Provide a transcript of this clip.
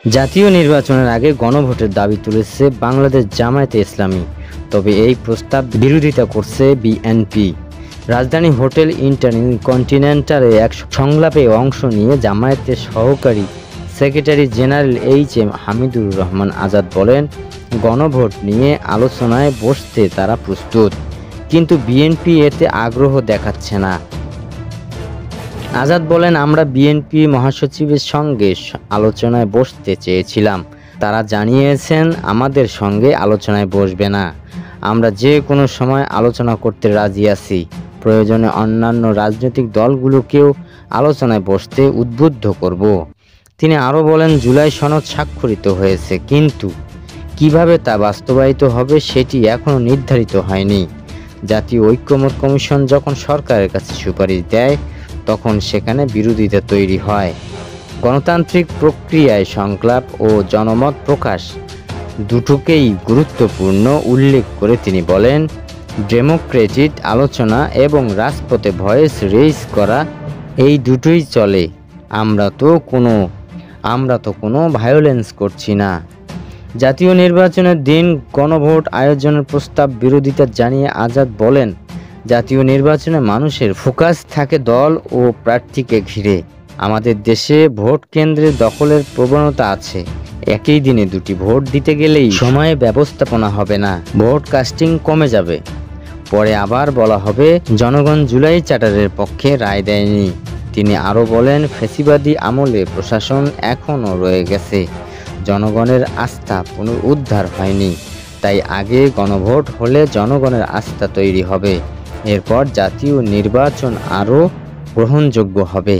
জাতীয় নির্বাচনের আগে গণভোটের দাবি তুলেছে বাংলাদেশ জামায়াতে ইসলামী, তবে এই প্রস্তাব বিরোধিতা করছে বিএনপি। রাজধানী হোটেল ইন্টারকন্টিনেন্টালে এক সংলাপে অংশ নিয়ে জামায়াতের সহকারী secretary general HM. Hamidur Rahman Azad বলেন, গণভোট নিয়ে আলোচনায় বসতে তারা প্রস্তুত, কিন্তু বিএনপি এতে আগ্রহ দেখাচ্ছে না। আজাদ বলেন, আমরা বিএনপি মহাসচিবের সঙ্গে আলোচনায় বসতে চেয়েছিলাম, তারা জানিয়েছেন আমাদের সঙ্গে আলোচনায় বসবে না। আমরা যে কোনো সময় আলোচনা করতে রাজি আছি, প্রয়োজনে অন্যান্য রাজনৈতিক দলগুলোকেও আলোচনায় বসতে উদ্বুদ্ধ করব। তিনি আরও বলেন, জুলাই সনদ স্বাক্ষরিত হয়েছে, কিন্তু কিভাবে তা বাস্তবায়িত হবে সেটি এখনও নির্ধারিত হয়নি। জাতীয় ঐক্যমত্য কমিশন যখন সরকারের কাছে সুপারিশ দেয়, তখন সেখানে বিরোধিতা তৈরি হয়। গণতান্ত্রিক প্রক্রিয়ায় সংলাপ ও জনমত প্রকাশ দুটোকেই গুরুত্বপূর্ণ উল্লেখ করে তিনি বলেন, ডেমোক্রেটিক আলোচনা এবং রাজপথে ভয়েস রেইজ করা এই দুটোই চলে। আমরা তো কোনো ভায়োলেন্স করছি না। জাতীয় নির্বাচনের দিন গণভোট আয়োজনের প্রস্তাব বিরোধিতা জানিয়ে আজাদ বলেন, জাতীয় নির্বাচনে মানুষের ফোকাস থাকে দল ও প্রার্থীকে ঘিরে। আমাদের দেশে ভোট কেন্দ্রের দখলের প্রবণতা আছে। একই দিনে দুটি ভোট দিতে গেলেই সময়ে ব্যবস্থাপনা হবে না, ভোট কাস্টিং কমে যাবে। পরে আবার বলা হবে জনগণ জুলাই চার্টারের পক্ষে রায় দেয়নি। তিনি আরও বলেন, ফ্যাসিবাদী আমলে প্রশাসন এখনও রয়ে গেছে, জনগণের আস্থা পুনরুদ্ধার হয়নি। তাই আগে গণভোট হলে জনগণের আস্থা তৈরি হবে, এরপর জাতীয় নির্বাচন আরও গ্রহণযোগ্য হবে।